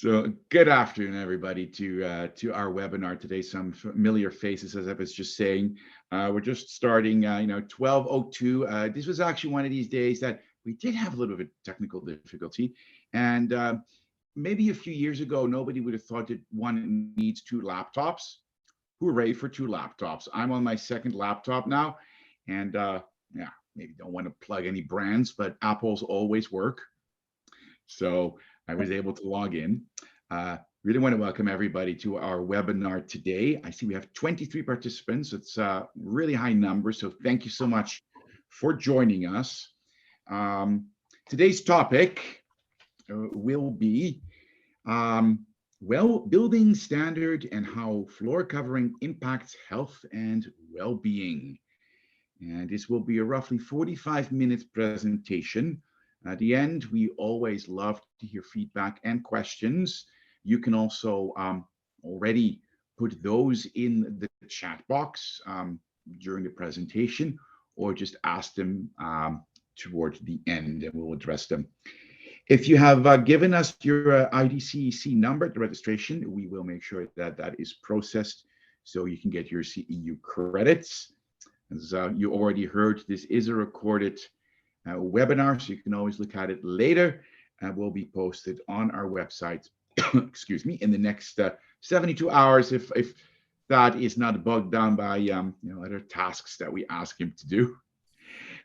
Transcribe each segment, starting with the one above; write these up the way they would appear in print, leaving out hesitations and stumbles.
So good afternoon, everybody, to our webinar today. Some familiar faces, as I was just saying. We're just starting, 12:02. This was actually one of these days that we did have a little bit of a technical difficulty. And maybe a few years ago, nobody would have thought that one needs two laptops. Hooray for two laptops. I'm on my second laptop now. And yeah, maybe don't want to plug any brands, but Apple's always work. So I was able to log in. Really want to welcome everybody to our webinar today. I see we have 23 participants. It's a really high number, so thank you so much for joining us. Today's topic will be building standard and how floor covering impacts health and well-being. And this will be a roughly 45-minute presentation. At the end, we always love to hear feedback and questions. You can also already put those in the chat box during the presentation, or just ask them towards the end and we'll address them. If you have given us your IDCEC number, the registration, we will make sure that that is processed so you can get your CEU credits. As you already heard, this is a recorded webinar, so you can always look at it later, and will be posted on our website, excuse me, in the next 72 hours if that is not bogged down by other tasks that we ask him to do.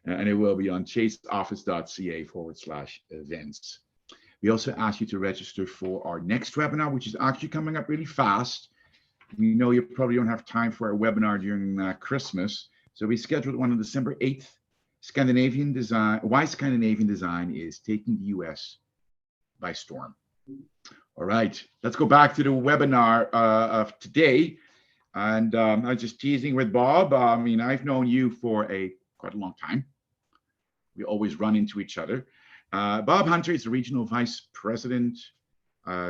And it will be on chaseoffice.ca/events. We also ask you to register for our next webinar, which is actually coming up really fast. We know you probably don't have time for a webinar during Christmas, so we scheduled one on December 8th. Scandinavian design, why Scandinavian design is taking the US by storm. All right, let's go back to the webinar of today. And I was just teasing with Bob. I mean, I've known you for quite a long time. We always run into each other. Bob Hunter is the Regional Vice President,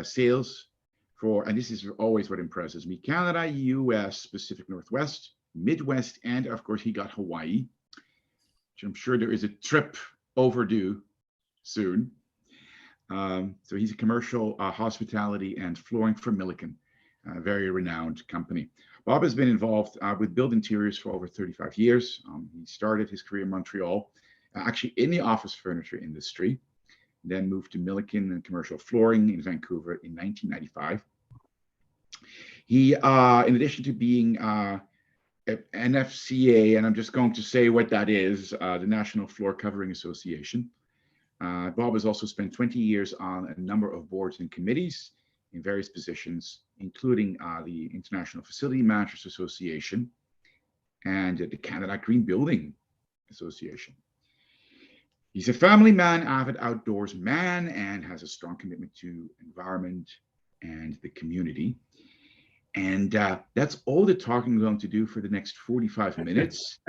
Sales for, and this is always what impresses me, Canada, US, Pacific Northwest, Midwest, and of course he got Hawaii. I'm sure there is a trip overdue soon. So he's a commercial hospitality and flooring for Milliken, a very renowned company. Bob has been involved with build interiors for over 35 years. He started his career in Montreal, actually in the office furniture industry, then moved to Milliken and commercial flooring in Vancouver in 1995. He, in addition to being NFCA, and I'm just going to say what that is, the National Floor Covering Association. Bob has also spent 20 years on a number of boards and committees in various positions, including the International Facility Managers Association and the Canada Green Building Association. He's a family man, avid outdoors man, and has a strong commitment to environment and the community. And that's all the talking I'm going to do for the next 45 minutes.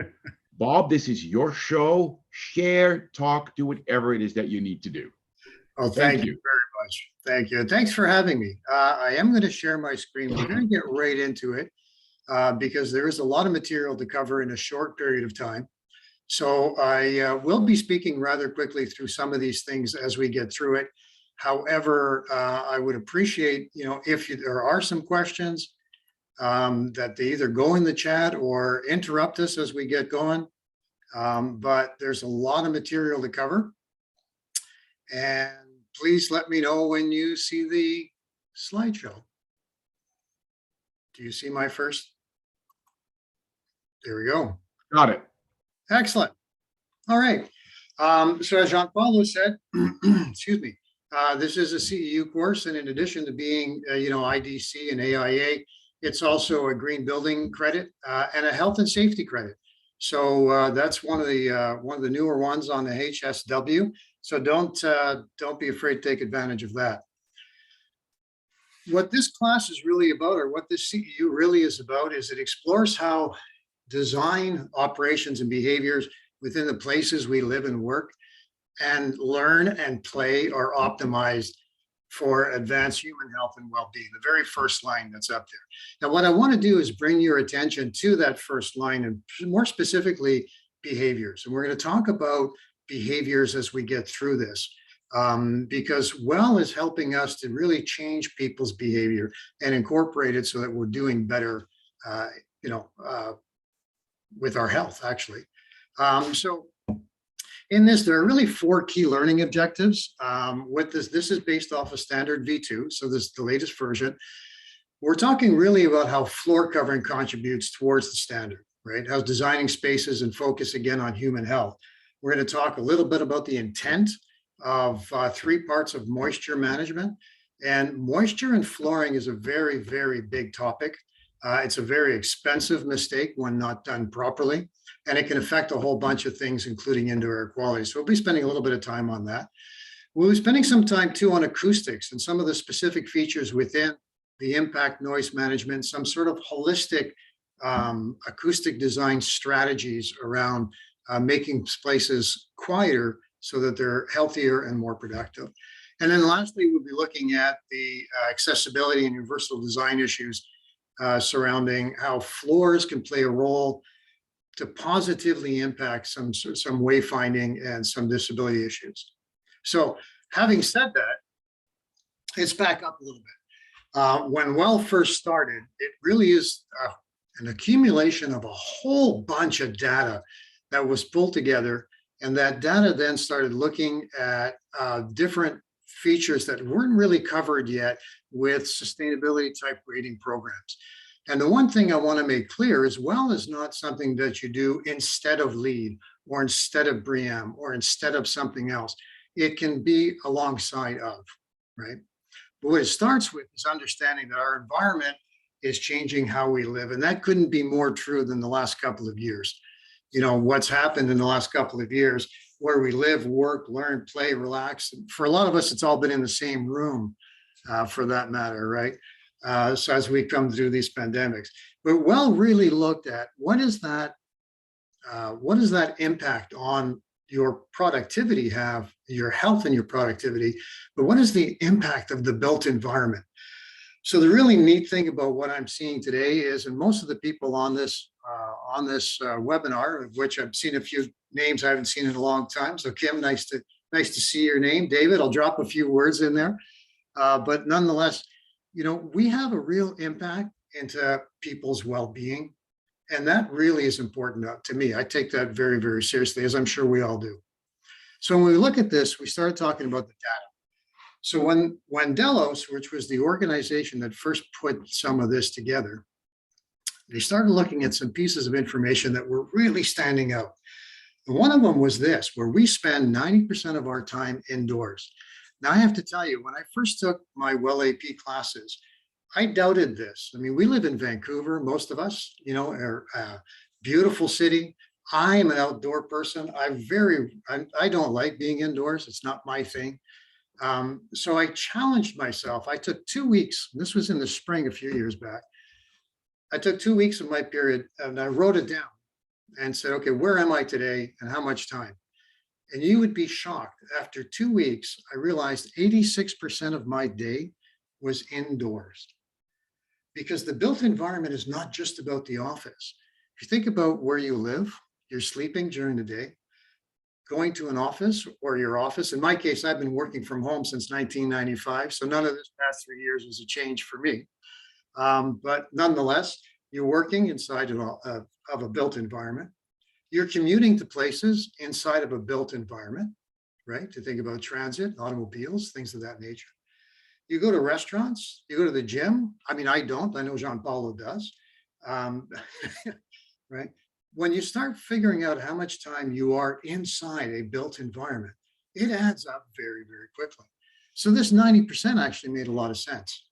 Bob, this is your show. Share, talk, do whatever it is that you need to do. Oh, thank you very much. Thank you. Thanks for having me. I am going to share my screen. We're going to get right into it because there is a lot of material to cover in a short period of time. So I will be speaking rather quickly through some of these things as we get through it. However, I would appreciate, if there are some questions, that they either go in the chat or interrupt us as we get going. But there's a lot of material to cover. And please let me know when you see the slideshow. Do you see my first? There we go. Got it. Excellent. All right. So as Jean-Paulo said, excuse me, this is a CEU course, and in addition to being, IDC and AIA, it's also a green building credit and a health and safety credit. So that's one of the newer ones on the HSW. So don't be afraid to take advantage of that. What this class is really about, or what this CEU really is about, is it explores how design, operations, and behaviors within the places we live and work and learn and play are optimized for advanced human health and well-being, the very first line that's up there. Now, what I want to do is bring your attention to that first line, and more specifically, behaviors. And we're going to talk about behaviors as we get through this. because Well is helping us to really change people's behavior and incorporate it so that we're doing better, you know, with our health, actually. So in this, there are really 4 key learning objectives. With this is based off of standard V2, so this is the latest version. We're talking really about how floor covering contributes towards the standard, right? How designing spaces and focus again on human health. We're going to talk a little bit about the intent of 3 parts of moisture management. And moisture and flooring is a very, very big topic. It's a very expensive mistake when not done properly, and it can affect a whole bunch of things, including indoor air quality. So we'll be spending a little bit of time on that. We'll be spending some time too on acoustics and some of the specific features within the impact noise management, some sort of holistic acoustic design strategies around making places quieter so that they're healthier and more productive. And then lastly, we'll be looking at the accessibility and universal design issues surrounding how floors can play a role to positively impact some wayfinding and some disability issues. So having said that, let's back up a little bit. When Well first started, it really is an accumulation of a whole bunch of data that was pulled together. And that data then started looking at different features that weren't really covered yet with sustainability type rating programs. And the one thing I want to make clear is Well is not something that you do instead of LEED or instead of BREEAM or instead of something else. It can be alongside of, right? But what it starts with is understanding that our environment is changing how we live. And that couldn't be more true than the last couple of years. You know, what's happened in the last couple of years, where we live, work, learn, play, relax. For a lot of us, it's all been in the same room for that matter, right? So as we come through these pandemics, but Well really looked at what does that impact on your productivity have, your health and your productivity, but what is the impact of the built environment? So the really neat thing about what I'm seeing today is, and most of the people on this webinar, of which I've seen a few names I haven't seen in a long time. So Kim, nice to see your name. David, I'll drop a few words in there, but nonetheless, you know, we have a real impact into people's well-being, and that really is important to me. I take that very, very seriously, as I'm sure we all do. So when we look at this, we started talking about the data. So when Delos, which was the organization that first put some of this together, they started looking at some pieces of information that were really standing out. And one of them was this, where we spend 90% of our time indoors. Now, I have to tell you, when I first took my Well AP classes, I doubted this. I mean, we live in Vancouver, most of us, you know, are a beautiful city. I am an outdoor person. I don't like being indoors. It's not my thing. So I challenged myself. I took 2 weeks. This was in the spring a few years back. I took 2 weeks of my period and I wrote it down and said, okay, where am I today and how much time? And you would be shocked. After 2 weeks, I realized 86% of my day was indoors, because the built environment is not just about the office. If you think about where you live, you're sleeping during the day, going to an office or your office. In my case, I've been working from home since 1995. So none of this past 3 years was a change for me. But nonetheless, you're working inside of a built environment. You're commuting to places inside of a built environment, right? To think about transit, automobiles, things of that nature. You go to restaurants, you go to the gym. I mean, I don't, I know Jean-Paulo does, right? When you start figuring out how much time you are inside a built environment, it adds up very, very quickly. So this 90% actually made a lot of sense.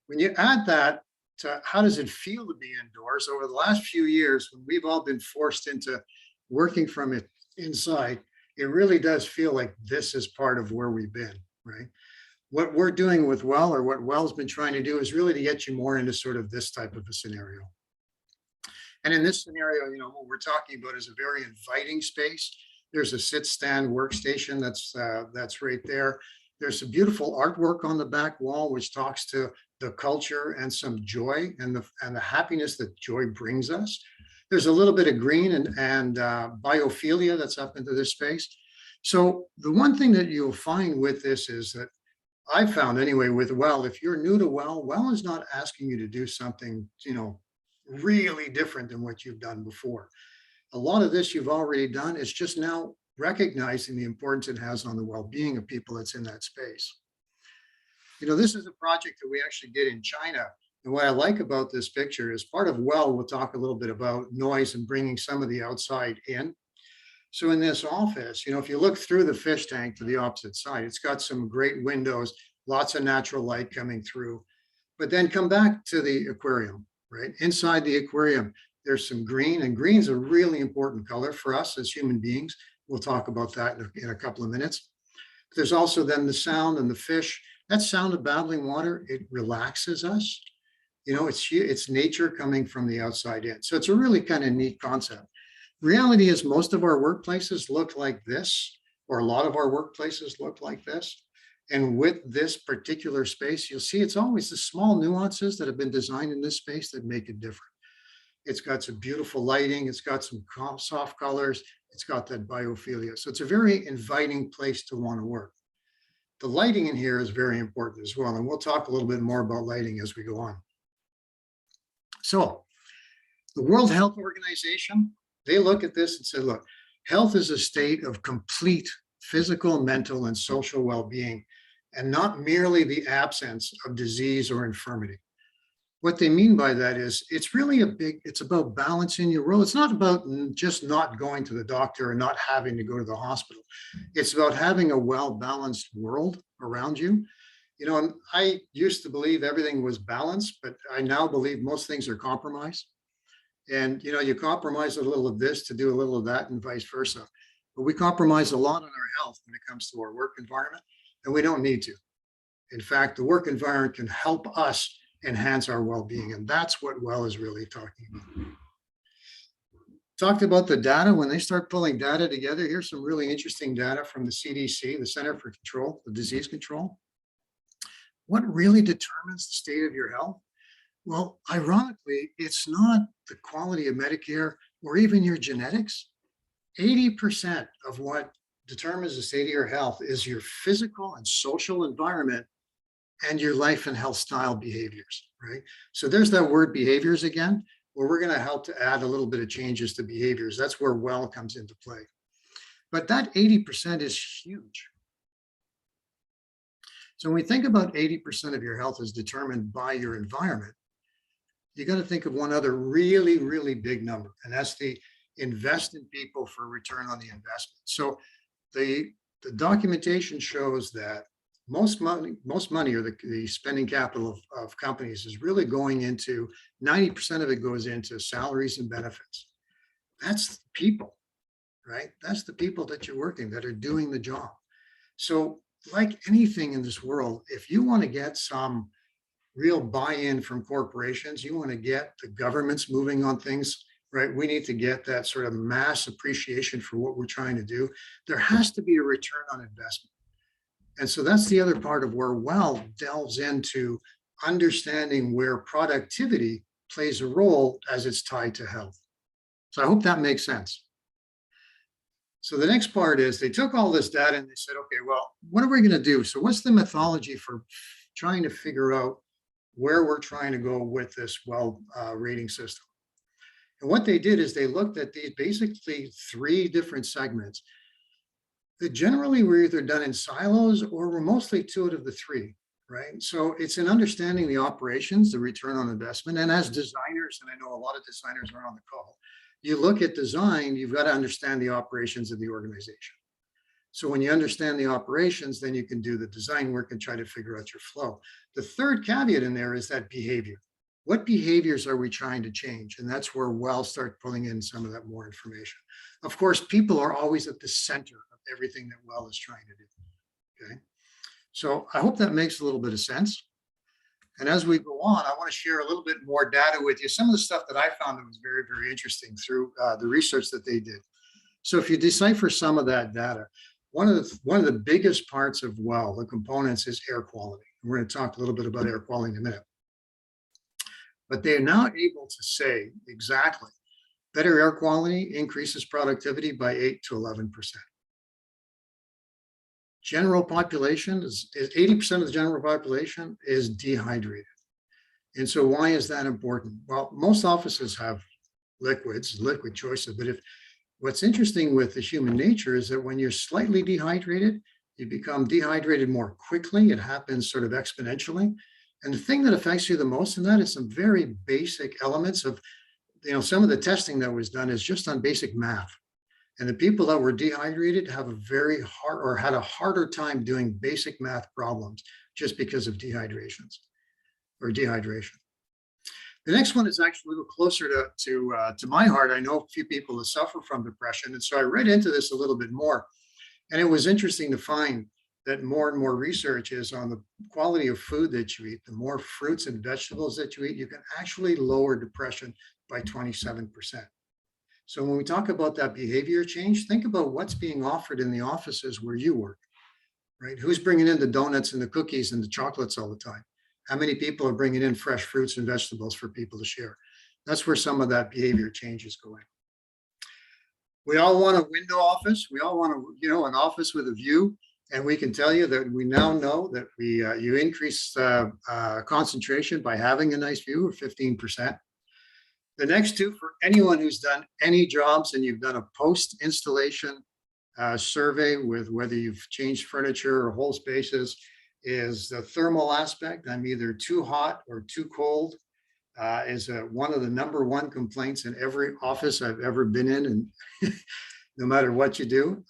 When you add that to how does it feel to be indoors over the last few years, when we've all been forced into working from it inside, it really does feel like this is part of where we've been, right? What we're doing with Well, or what Well's been trying to do, is really to get you more into sort of this type of a scenario. And in this scenario, you know, what we're talking about is a very inviting space. There's a sit-stand workstation that's right there. There's some beautiful artwork on the back wall, which talks to the culture and some joy and the happiness that joy brings us. There's a little bit of green and biophilia that's up into this space. So the one thing that you'll find with this is that I found anyway with Well, if you're new to Well is not asking you to do something, really different than what you've done before. A lot of this you've already done. It's just now recognizing the importance it has on the well-being of people that's in that space. This is a project that we actually did in China. And what I like about this picture is part of Well, we'll talk a little bit about noise and bringing some of the outside in. So in this office, if you look through the fish tank to the opposite side, it's got some great windows, lots of natural light coming through. But then come back to the aquarium, right? Inside the aquarium, there's some green, and green's a really important color for us as human beings. We'll talk about that in a couple of minutes. There's also then the sound and the fish. That sound of babbling water, it relaxes us. It's nature coming from the outside in. So it's a really kind of neat concept. Reality is most of our workplaces look like this, or a lot of our workplaces look like this. And with this particular space, you'll see it's always the small nuances that have been designed in this space that make it different. It's got some beautiful lighting. It's got some soft colors. It's got that biophilia. So it's a very inviting place to want to work. The lighting in here is very important as well. And we'll talk a little bit more about lighting as we go on. So the World Health Organization, they look at this and say, look, health is a state of complete physical, mental, and social well-being, and not merely the absence of disease or infirmity. What they mean by that is it's really it's about balancing your role. It's not about just not going to the doctor and not having to go to the hospital. It's about having a well-balanced world around you. I used to believe everything was balanced, but I now believe most things are compromised. And, you compromise a little of this to do a little of that and vice versa. But we compromise a lot on our health when it comes to our work environment, and we don't need to. In fact, the work environment can help us enhance our well-being. And that's what Well is really talking about. Talked about the data. When they start pulling data together, here's some really interesting data from the CDC, the Center for Disease Control. What really determines the state of your health? Well, ironically, it's not the quality of Medicare or even your genetics. 80% of what determines the state of your health is your physical and social environment and your life and health style behaviors, right? So there's that word behaviors again, where we're going to help to add a little bit of changes to behaviors. That's where Well comes into play. But that 80% is huge. So when we think about 80% of your health is determined by your environment, you got to think of one other really, really big number, and that's the invest in people for return on the investment. So the documentation shows that most money, or the spending capital of companies is really going into, 90% of it goes into salaries and benefits. That's the people, right? That's the people that you're working, that are doing the job. So like anything in this world, if you want to get some real buy-in from corporations, you want to get the governments moving on things, right? We need to get that sort of mass appreciation for what we're trying to do. There has to be a return on investment. And so that's the other part of where Well delves into understanding where productivity plays a role as it's tied to health. So I hope that makes sense. So the next part is they took all this data and they said, okay, well, what are we going to do? So what's the methodology for trying to figure out where we're trying to go with this Well rating system? And what they did is they looked at these basically 3 different segments that generally were either done in silos or were mostly 2 out of the 3, right? So it's in understanding the operations, the return on investment. And as designers, and I know a lot of designers are on the call, you look at design, you've got to understand the operations of the organization. So when you understand the operations, then you can do the design work and try to figure out your flow. The third caveat in there is that behavior. What behaviors are we trying to change? And that's where Well start pulling in some of that more information. Of course, people are always at the center of everything that Well is trying to do, okay? So I hope that makes a little bit of sense. And as we go on, I want to share a little bit more data with you. Some of the stuff that I found that was very, very interesting through the research that they did. So if you decipher some of that data, one of the biggest parts of Well, the components, is air quality. We're going to talk a little bit about air quality in a minute. But they are now able to say exactly, better air quality increases productivity by 8 to 11%. general population is 80% of the general population is dehydrated. And so why is that important? Well, most offices have liquid choices, but what's interesting with the human nature is that when you're slightly dehydrated, you become dehydrated more quickly. It happens sort of exponentially. And the thing that affects you the most in that is some very basic elements of, some of the testing that was done is just on basic math. And the people that were dehydrated have a very hard or had a harder time doing basic math problems just because of dehydration. The next one is actually a little closer to my heart. I know a few people that suffer from depression. And so I read into this a little bit more. And it was interesting to find that more and more research is on the quality of food that you eat. The more fruits and vegetables that you eat, you can actually lower depression by 27%. So when we talk about that behavior change, think about what's being offered in the offices where you work, right? Who's bringing in the donuts and the cookies and the chocolates all the time? How many people are bringing in fresh fruits and vegetables for people to share? That's where some of that behavior change is going. We all want a window office. We all want an office with a view. And we can tell you that we now know that you increase concentration by having a nice view of 15%. The next two, for anyone who's done any jobs and you've done a post-installation survey with whether you've changed furniture or whole spaces, is the thermal aspect. I'm either too hot or too cold. Is one of the #1 complaints in every office I've ever been in, and no matter what you do.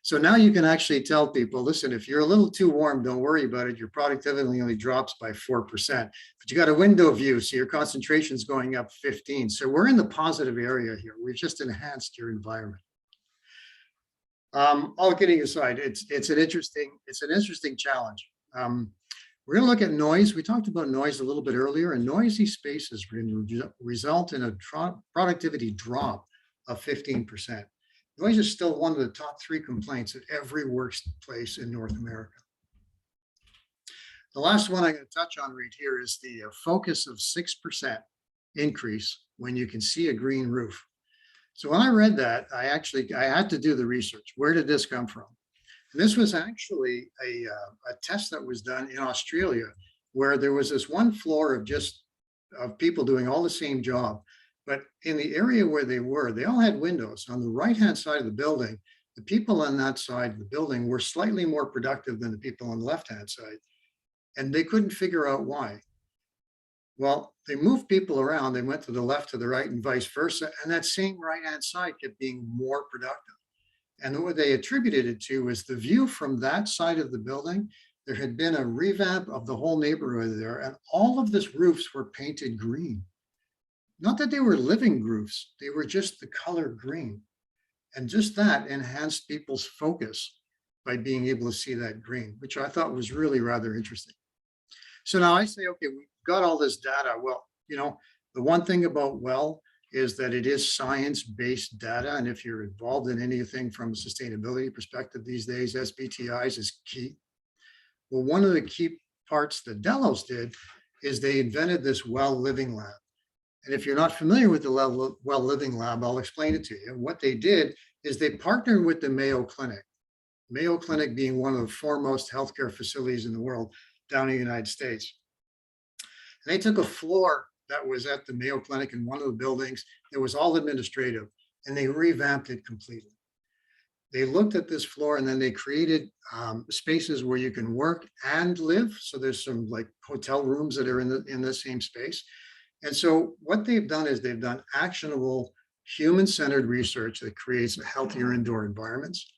So now you can actually tell people, listen, if you're a little too warm, don't worry about it. Your productivity only drops by 4%, but you got a window view, so your concentration is going up 15. So we're in the positive area here. We've just enhanced your environment. All kidding aside, it's an interesting challenge. We're going to look at noise. We talked about noise a little bit earlier, and noisy spaces result in a productivity drop of 15%. Noise is still one of the top 3 complaints at every workplace in North America. The last one I'm going to touch on right here is the focus of 6% increase when you can see a green roof. So when I read that, I had to do the research. Where did this come from? And this was actually a test that was done in Australia, where there was this one floor of people doing all the same job. But in the area where they all had windows. On the right-hand side of the building, the people on that side of the building were slightly more productive than the people on the left-hand side. And they couldn't figure out why. Well, they moved people around. They went to the left, to the right, and vice versa. And that same right-hand side kept being more productive. And what they attributed it to was the view from that side of the building. There had been a revamp of the whole neighborhood there, and all of the roofs were painted green. Not that they were living roofs, they were just the color green. And just that enhanced people's focus by being able to see that green, which I thought was really rather interesting. So now I say, okay, we've got all this data. Well, the one thing about Well is that it is science-based data. And if you're involved in anything from a sustainability perspective these days, SBTIs is key. Well, one of the key parts that Delos did is they invented this Well Living Lab. And if you're not familiar with the Well Living Lab, I'll explain it to you. And what they did is they partnered with the Mayo Clinic being one of the foremost healthcare facilities in the world down in the United States. And they took a floor that was at the Mayo Clinic in one of the buildings that was all administrative, and they revamped it completely. They looked at this floor, and then they created spaces where you can work and live. So there's some like hotel rooms that are in the same space. And so what they've done is they've done actionable human-centered research that creates healthier indoor environments.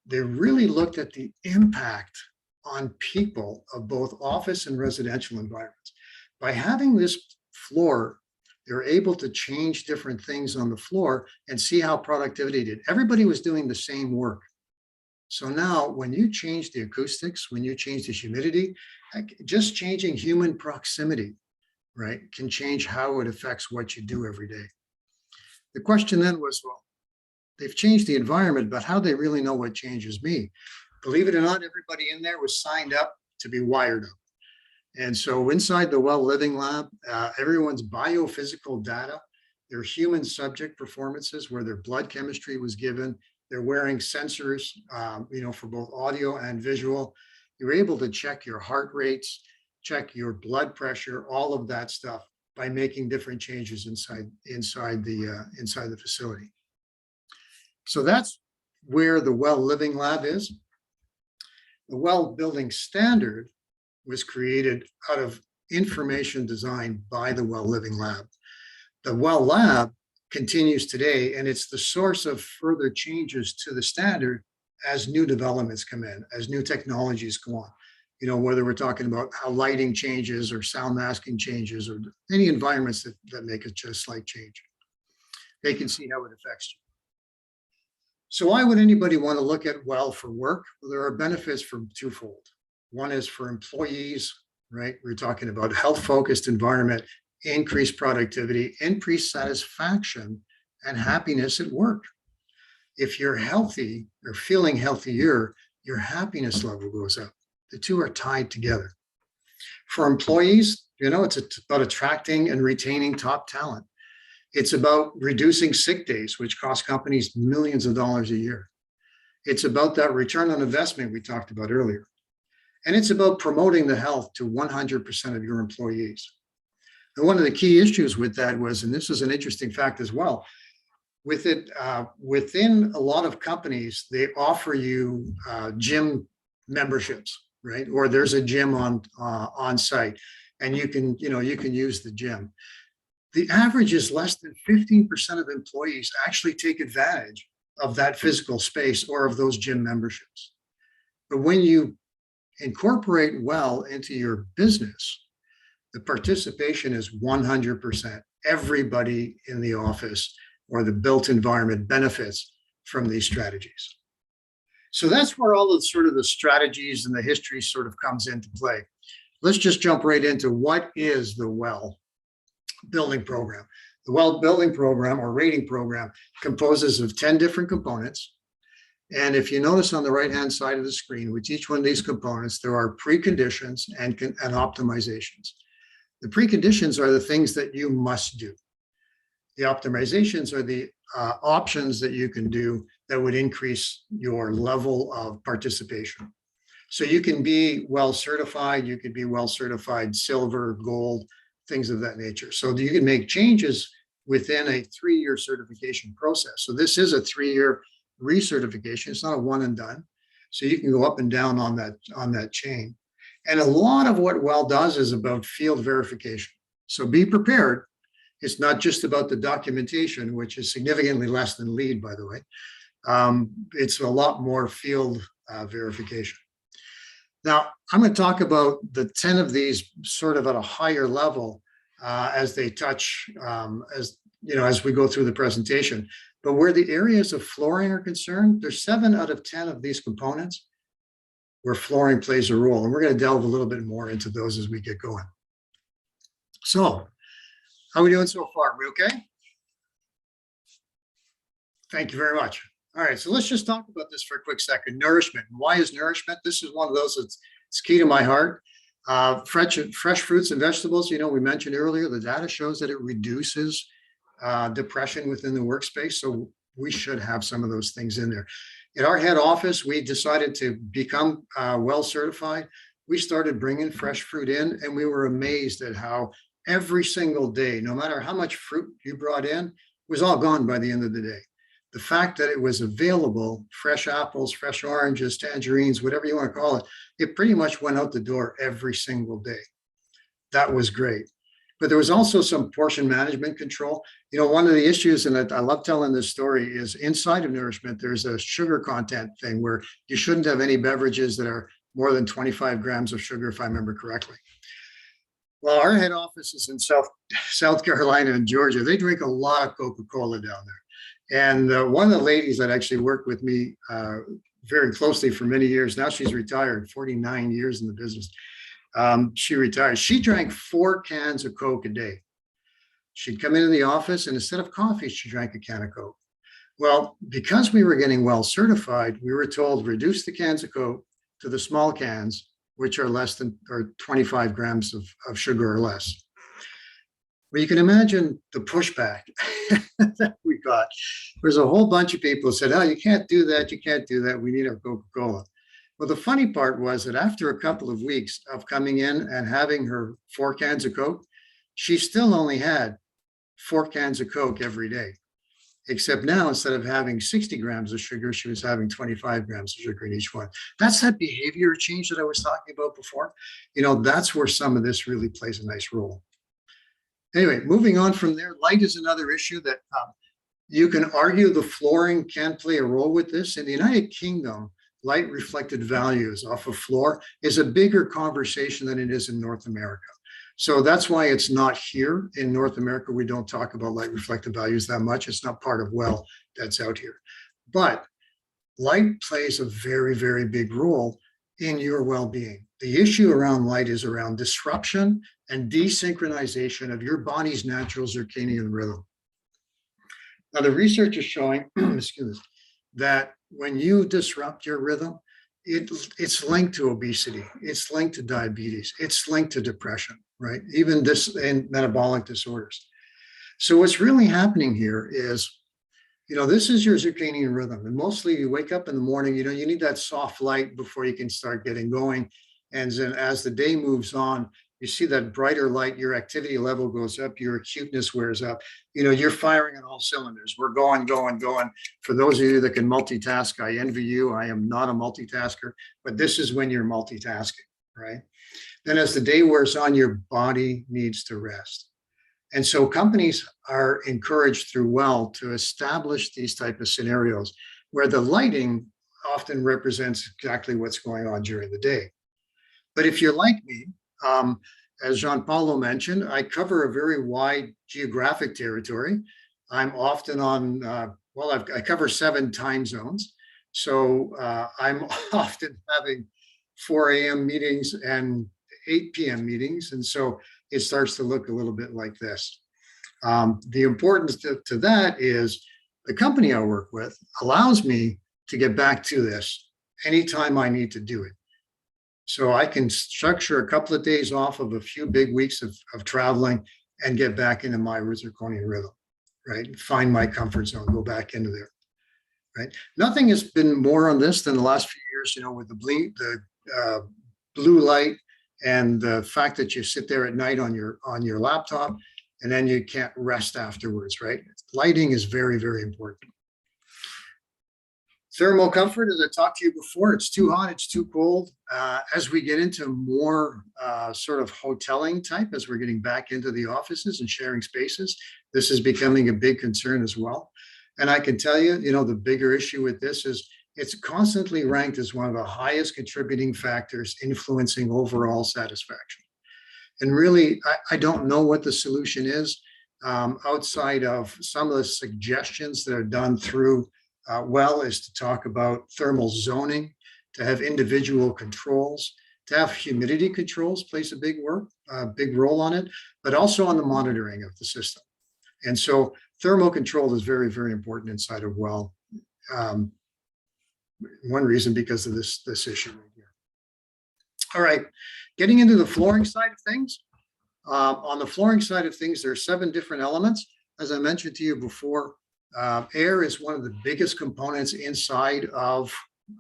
They really looked at the impact on people of both office and residential environments. By having this floor, they're able to change different things on the floor and see how productivity did. Everybody was doing the same work. So now when you change the acoustics, when you change the humidity, just changing human proximity, right, can change how it affects what you do every day. The question then was, well, they've changed the environment, but how do they really know what changes me? Believe it or not, everybody in there was signed up to be wired up. And so inside the Well Living Lab, everyone's biophysical data, their human subject performances, where their blood chemistry was given, They're wearing sensors, for both audio and visual. You're able to check your heart rates, check your blood pressure, all of that stuff by making different changes inside the facility. So that's where the Well Living Lab is. The Well Building Standard was created out of information designed by the Well Living Lab. The Well Lab continues today, and it's the source of further changes to the standard as new developments come in, as new technologies go on. Whether we're talking about how lighting changes or sound masking changes or any environments that make a just slight change, they can see how it affects you. So why would anybody want to look at Well for work? Well, there are benefits from twofold. One is for employees, right? We're talking about health-focused environment, increased productivity, increased satisfaction, and happiness at work. If you're healthy or feeling healthier, your happiness level goes up. The two are tied together. For employees, it's about attracting and retaining top talent. It's about reducing sick days, which cost companies millions of dollars a year. It's about that return on investment we talked about earlier. And it's about promoting the health to 100% of your employees. And one of the key issues with that was, and this is an interesting fact as well, within a lot of companies, they offer you gym memberships, right? Or there's a gym on site, and you can use the gym. The average is less than 15% of employees actually take advantage of that physical space or of those gym memberships. But when you incorporate Well into your business, the participation is 100%. Everybody in the office or the built environment benefits from these strategies. So that's where all of the strategies and the history sort of comes into play. Let's just jump right into what is the Well Building Program. The Well Building Program or rating program composes of 10 different components. And if you notice on the right-hand side of the screen, with each one of these components, there are preconditions and optimizations. The preconditions are the things that you must do. The optimizations are the options that you can do that would increase your level of participation. So you can be Well certified, you could be Well certified silver, gold, things of that nature. So you can make changes within a 3-year certification process. So this is a 3-year recertification. It's not a one and done. So you can go up and down on that chain. And a lot of what Well does is about field verification. So be prepared. It's not just about the documentation, which is significantly less than LEED, by the way. It's a lot more field verification. Now, I'm going to talk about the 10 of these sort of at a higher level as they touch, as we go through the presentation. But where the areas of flooring are concerned, there's 7 out of 10 of these components where flooring plays a role. And we're going to delve a little bit more into those as we get going. So, how are we doing so far? Are we okay? Thank you very much. All right, so let's just talk about this for a quick second. Nourishment. Why is nourishment? This is one of those that's key to my heart. Fresh fruits and vegetables, we mentioned earlier, the data shows that it reduces depression within the workspace. So we should have some of those things in there. At our head office, we decided to become Well certified. We started bringing fresh fruit in, and we were amazed at how every single day, no matter how much fruit you brought in, was all gone by the end of the day. The fact that it was available, fresh apples, fresh oranges, tangerines, whatever you want to call it, it pretty much went out the door every single day. That was great. But there was also some portion management control. One of the issues, and I love telling this story, is inside of nourishment, there's a sugar content thing where you shouldn't have any beverages that are more than 25 grams of sugar, if I remember correctly. Well, our head office is in South Carolina and Georgia. They drink a lot of Coca-Cola down there. And one of the ladies that actually worked with me very closely for many years, now she's retired, 49 years in the business. She retired. She drank 4 cans of Coke a day. She'd come into the office, and instead of coffee, she drank a can of Coke. Well, because we were getting Well certified, we were told reduce the cans of Coke to the small cans, which are less than or 25 grams of sugar or less. Well, you can imagine the pushback that we got. There's a whole bunch of people who said, oh, you can't do that. You can't do that. We need our Coca-Cola. Well, the funny part was that after a couple of weeks of coming in and having her 4 cans of Coke, she still only had 4 cans of Coke every day. Except now, instead of having 60 grams of sugar, she was having 25 grams of sugar in each one. That's that behavior change that I was talking about before. That's where some of this really plays a nice role. Anyway, moving on from there, light is another issue that you can argue the flooring can play a role with this. In the United Kingdom, light reflected values off of floor is a bigger conversation than it is in North America. So that's why it's not here in North America. We don't talk about light reflected values that much. It's not part of WELL that's out here. But light plays a very, very big role in your well-being. The issue around light is around disruption and desynchronization of your body's natural circadian rhythm. Now, the research is showing, excuse me, that when you disrupt your rhythm, it's linked to obesity, it's linked to diabetes, it's linked to depression, right? Even this and metabolic disorders. So what's really happening here is, this is your circadian rhythm. And mostly you wake up in the morning, you need that soft light before you can start getting going. And then as the day moves on, you see that brighter light, your activity level goes up, your acuteness wears up. You're firing on all cylinders. We're going. For those of you that can multitask, I envy you. I am not a multitasker, but this is when you're multitasking, right? Then as the day wears on, your body needs to rest. And so companies are encouraged through WELL to establish these type of scenarios where the lighting often represents exactly what's going on during the day. But if you're like me, as Jean-Paulo mentioned, I cover a very wide geographic territory. I'm often on, I cover 7 time zones. So I'm often having 4 a.m. meetings and 8 p.m. meetings. And so it starts to look a little bit like this. The importance to that is the company I work with allows me to get back to this anytime I need to do it. So I can structure a couple of days off of a few big weeks of traveling and get back into my zirconian rhythm, right? Find my comfort zone, go back into there, right? Nothing has been more on this than the last few years, with the blue light and the fact that you sit there at night on your laptop and then you can't rest afterwards, right? Lighting is very, very important. Thermal comfort, as I talked to you before, it's too hot, it's too cold. As we get into more sort of hoteling type, as we're getting back into the offices and sharing spaces, this is becoming a big concern as well. And I can tell you, the bigger issue with this is it's constantly ranked as one of the highest contributing factors influencing overall satisfaction. And really, I don't know what the solution is outside of some of the suggestions that are done through WELL is to talk about thermal zoning, to have individual controls, to have humidity controls plays a big role on it, but also on the monitoring of the system. And so thermal control is very, very important inside of WELL. One reason because of this issue right here. All right, getting into the flooring side of things. On the flooring side of things, there are 7 different elements. As I mentioned to you before, air is one of the biggest components inside of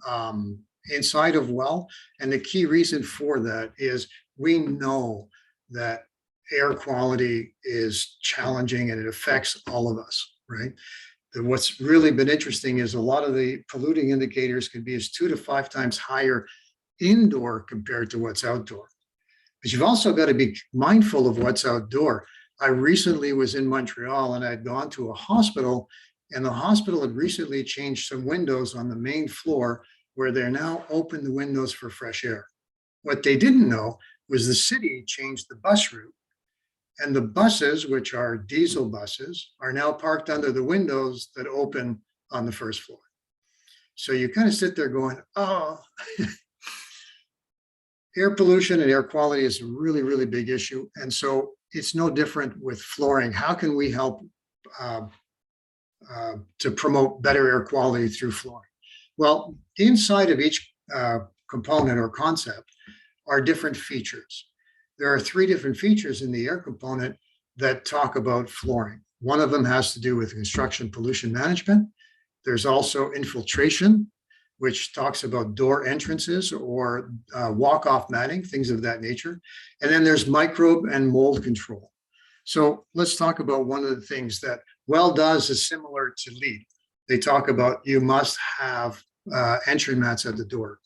WELL. And the key reason for that is we know that air quality is challenging and it affects all of us, right? What's really been interesting is a lot of the polluting indicators can be as 2 to 5 times higher indoor compared to what's outdoor. But you've also got to be mindful of what's outdoor. I recently was in Montreal and I'd gone to a hospital, and the hospital had recently changed some windows on the main floor where they're now open the windows for fresh air. What they didn't know was the city changed the bus route, and the buses, which are diesel buses, are now parked under the windows that open on the first floor. So you kind of sit there going, oh, air pollution and air quality is a really, really big issue. And so it's no different with flooring. How can we help to promote better air quality through flooring? Well, inside of each component or concept are different features. There are 3 different features in the air component that talk about flooring. One of them has to do with construction pollution management. There's also infiltration, which talks about door entrances or walk-off matting, things of that nature. And then there's microbe and mold control. So let's talk about one of the things that WELL does is similar to LEED. They talk about you must have entry mats at the door.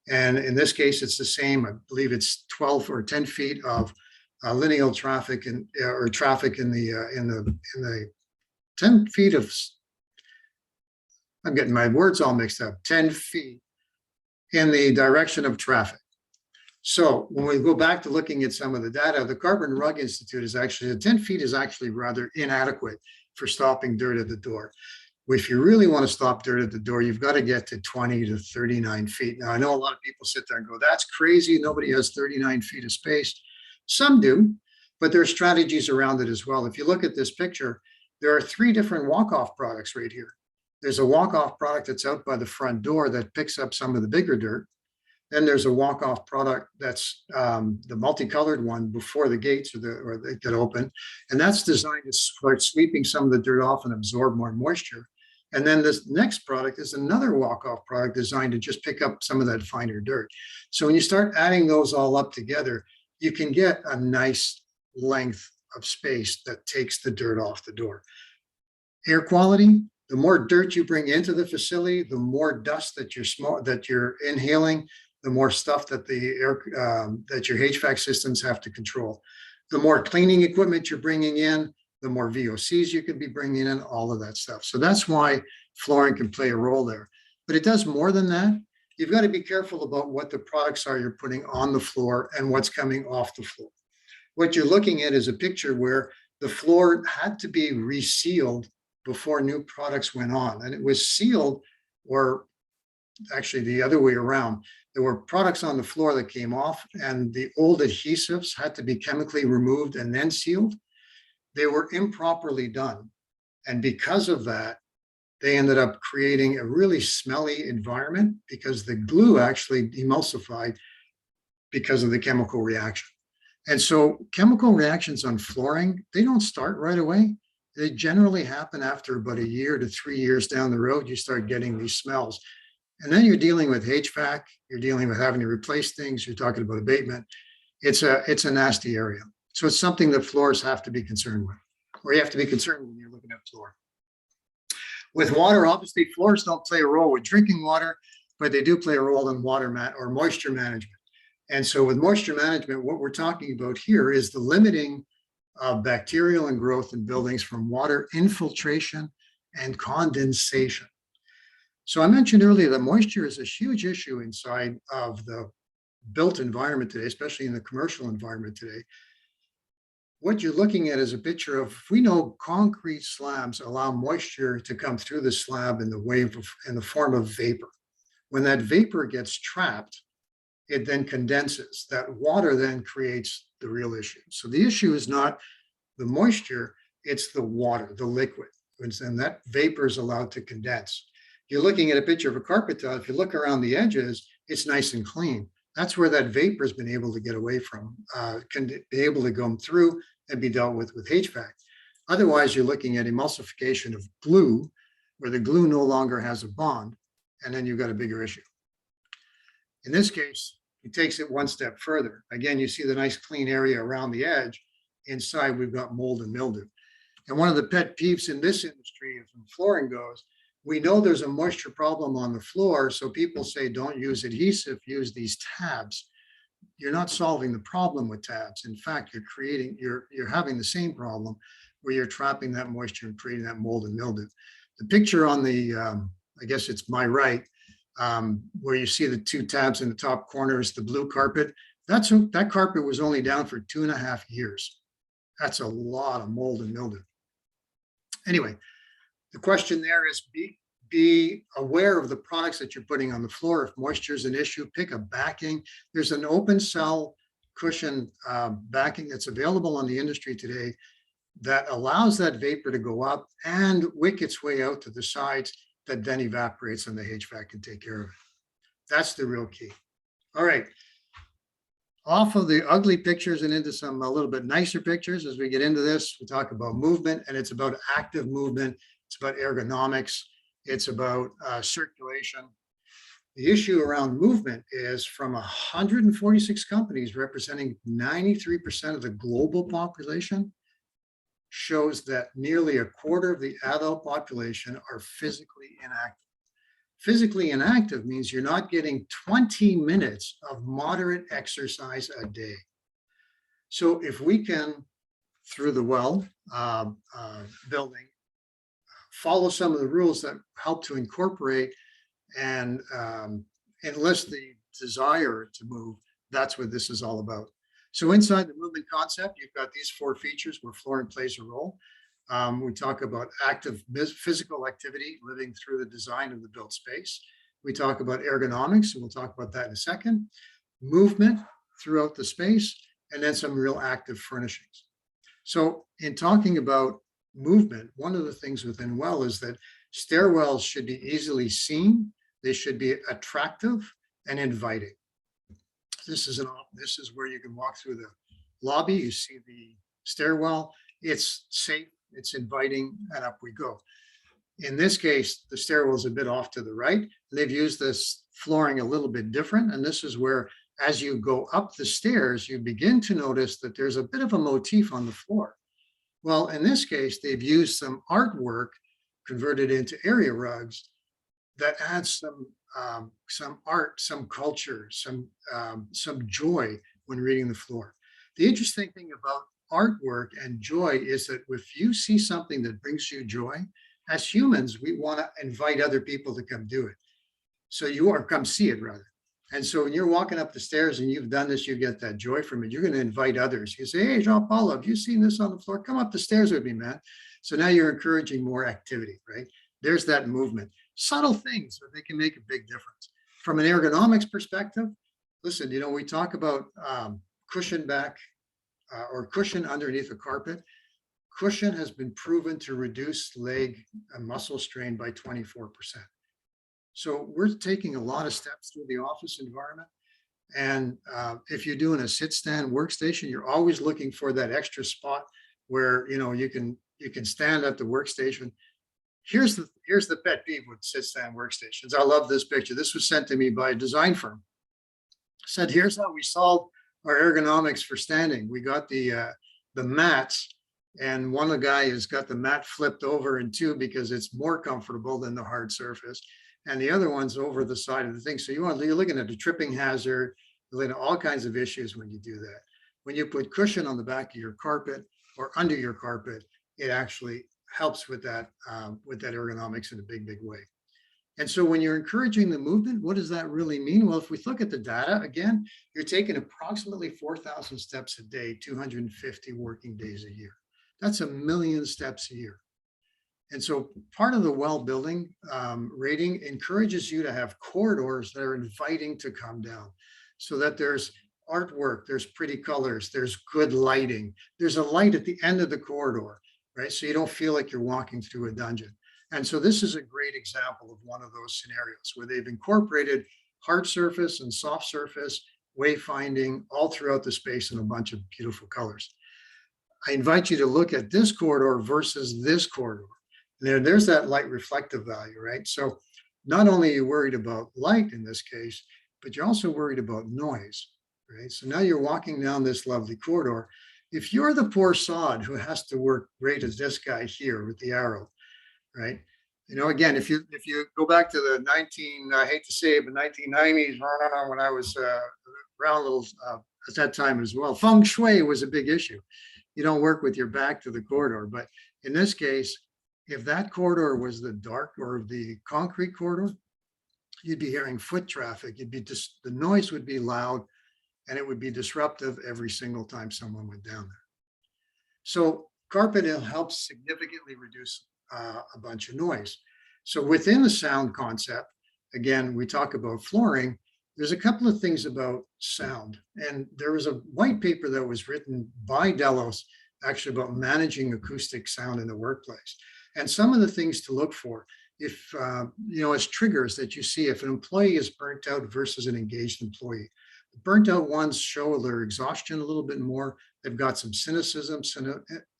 And in this case, it's the same. I believe it's 12 or 10 feet of lineal traffic or traffic in the 10 feet of, I'm getting my words all mixed up, 10 feet in the direction of traffic. So when we go back to looking at some of the data, the Carbon Rug Institute is actually, 10 feet is actually rather inadequate for stopping dirt at the door. If you really want to stop dirt at the door, you've got to get to 20 to 39 feet. Now, I know a lot of people sit there and go, that's crazy. Nobody has 39 feet of space. Some do, but there are strategies around it as well. If you look at this picture, there are 3 different walk-off products right here. There's a walk-off product that's out by the front door that picks up some of the bigger dirt. Then there's a walk-off product that's the multicolored one before the gates or they get open. And that's designed to start sweeping some of the dirt off and absorb more moisture. And then this next product is another walk-off product designed to just pick up some of that finer dirt. So when you start adding those all up together, you can get a nice length of space that takes the dirt off the door. Air quality, the more dirt you bring into the facility, the more dust that you're inhaling, the more stuff that that your HVAC systems have to control. The more cleaning equipment you're bringing in, the more VOCs you can be bringing in, all of that stuff. So that's why flooring can play a role there. But it does more than that. You've got to be careful about what the products are you're putting on the floor and what's coming off the floor. What you're looking at is a picture where the floor had to be resealed before new products went on. And it was sealed, or actually the other way around. There were products on the floor that came off and the old adhesives had to be chemically removed and then sealed. They were improperly done. And because of that, they ended up creating a really smelly environment because the glue actually emulsified because of the chemical reaction. And so chemical reactions on flooring, they don't start right away. They generally happen after about 1 year to 3 years down the road, you start getting these smells. And then you're dealing with HVAC, you're dealing with having to replace things, you're talking about abatement. It's a nasty area. So it's something that floors have to be concerned with, or you have to be concerned when you're looking at floor. With water, obviously floors don't play a role with drinking water, but they do play a role in or moisture management. And so with moisture management, what we're talking about here is the limiting of bacterial and growth in buildings from water infiltration and condensation. So I mentioned earlier that moisture is a huge issue inside of the built environment today, especially in the commercial environment today. What you're looking at is a picture of, we know concrete slabs allow moisture to come through the slab in the form of vapor. When that vapor gets trapped, it then condenses. That water then creates the real issue. So the issue is not the moisture, it's the water, the liquid. And that vapor is allowed to condense. You're looking at a picture of a carpet tile. If you look around the edges, it's nice and clean. That's where that vapor has been able to get away from, can be able to come through and be dealt with HVAC. Otherwise, you're looking at emulsification of glue, where the glue no longer has a bond, and then you've got a bigger issue. In this case, it takes it one step further. Again, you see the nice clean area around the edge. Inside, we've got mold and mildew. And one of the pet peeves in this industry, as flooring goes, we know there's a moisture problem on the floor, so people say don't use adhesive, use these tabs. You're not solving the problem with tabs. In fact, you're having the same problem where you're trapping that moisture and creating that mold and mildew. The picture on the, I guess it's my right, where you see the 2 tabs in the top corner is the blue carpet. That carpet was only down for 2.5 years. That's a lot of mold and mildew. Anyway, the question there is be aware of the products that you're putting on the floor. If moisture is an issue, pick a backing. There's an open cell cushion backing that's available on the industry today that allows that vapor to go up and wick its way out to the sides that then evaporates and the HVAC can take care of it. That's the real key. All right. off of the ugly pictures and into some a little bit nicer pictures. As we get into this, we talk about movement, and it's about active movement. It's about ergonomics. It's about circulation. The issue around movement is from 146 companies representing 93% of the global population, shows that nearly a quarter of the adult population are physically inactive. Physically inactive means you're not getting 20 minutes of moderate exercise a day. So if we can, through the building, follow some of the rules that help to incorporate and enlist the desire to move, that's what this is all about. So inside the movement concept, you've got these 4 features where flooring plays a role. We talk about active physical activity living through the design of the built space. We talk about ergonomics, and we'll talk about that in a second. Movement throughout the space, and then some real active furnishings. So in talking about movement, one of the things within Well is that stairwells should be easily seen. They should be attractive and inviting. This is where you can walk through the lobby. You see the stairwell. It's safe, it's inviting, and up we go. In this case, the stairwell is a bit off to the right. They've used this flooring a little bit different. And this is where, as you go up the stairs, you begin to notice that there's a bit of a motif on the floor. Well, in this case, they've used some artwork converted into area rugs that adds some art, some culture, some joy when reading the floor. The interesting thing about artwork and joy is that if you see something that brings you joy, as humans, we want to invite other people to come do it. So come see it rather. And so when you're walking up the stairs and you've done this, you get that joy from it. You're going to invite others. You say, hey, Jean-Paul, have you seen this on the floor? Come up the stairs with me, man. So now you're encouraging more activity, right? There's that movement. Subtle things, but they can make a big difference. From an ergonomics perspective, listen, we talk about cushion back or cushion underneath a carpet. Cushion has been proven to reduce leg and muscle strain by 24%. So we're taking a lot of steps through the office environment. And if you're doing a sit-stand workstation, you're always looking for that extra spot where you can stand at the workstation. Here's the pet peeve with sit-stand workstations. I love this picture. This was sent to me by a design firm. Said, here's how we solved our ergonomics for standing. We got the mats, and one of the guy has got the mat flipped over in 2 because it's more comfortable than the hard surface. And the other one's over the side of the thing. So you're looking at a tripping hazard, you're looking at all kinds of issues when you do that. When you put cushion on the back of your carpet or under your carpet, it actually helps with that ergonomics in a big, big way. And so when you're encouraging the movement, what does that really mean? Well, if we look at the data, again, you're taking approximately 4,000 steps a day, 250 working days a year. That's 1 million steps a year. And so part of the Well building rating encourages you to have corridors that are inviting to come down, so that there's artwork, there's pretty colors, there's good lighting, there's a light at the end of the corridor, right? So you don't feel like you're walking through a dungeon. And so this is a great example of one of those scenarios where they've incorporated hard surface and soft surface, wayfinding all throughout the space in a bunch of beautiful colors. I invite you to look at this corridor versus this corridor. There's that light reflective value, right? So not only are you worried about light in this case, but you're also worried about noise, right? So now you're walking down this lovely corridor. If you're the poor sod who has to work great as this guy here with the arrow, right? Again, if you go back to the I hate to say it, but 1990s, when I was around a little at that time as well, feng shui was a big issue. You don't work with your back to the corridor, but in this case, if that corridor was the dark or the concrete corridor, you'd be hearing foot traffic. The noise would be loud, and it would be disruptive every single time someone went down there. So carpet helps significantly reduce a bunch of noise. So within the sound concept, again, we talk about flooring. There's a couple of things about sound, and there was a white paper that was written by Delos actually about managing acoustic sound in the workplace. And some of the things to look for, if, as triggers that you see, if an employee is burnt out versus an engaged employee. burnt out ones show their exhaustion a little bit more. They've got some cynicism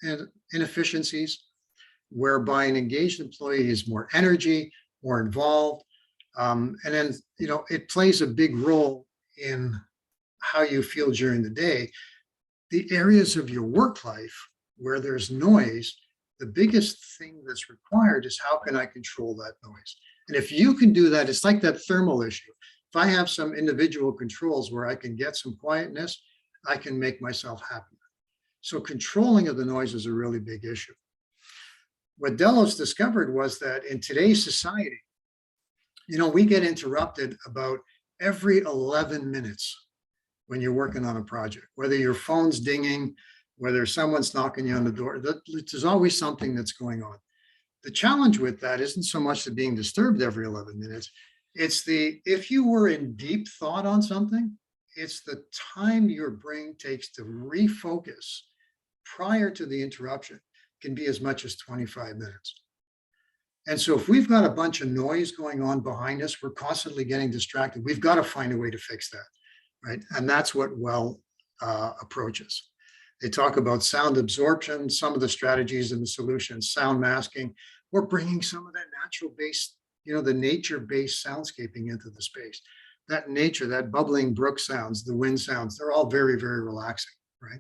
and inefficiencies, whereby an engaged employee is more energy, more involved. And then, it plays a big role in how you feel during the day. The areas of your work life where there's noise, the biggest thing that's required is how can I control that noise? And if you can do that, it's like that thermal issue. If I have some individual controls where I can get some quietness, I can make myself happier. So controlling of the noise is a really big issue. What Delos discovered was that in today's society, we get interrupted about every 11 minutes when you're working on a project, whether your phone's dinging, whether someone's knocking you on the door, there's always something that's going on. The challenge with that isn't so much the being disturbed every 11 minutes. It's if you were in deep thought on something, it's the time your brain takes to refocus prior to the interruption can be as much as 25 minutes. And so if we've got a bunch of noise going on behind us, we're constantly getting distracted. We've got to find a way to fix that, right? And that's what Well approaches. They talk about sound absorption, some of the strategies and the solutions, sound masking. We're bringing some of that natural-based, the nature-based soundscaping into the space. That nature, that bubbling brook sounds, the wind sounds, they're all very, very relaxing, right?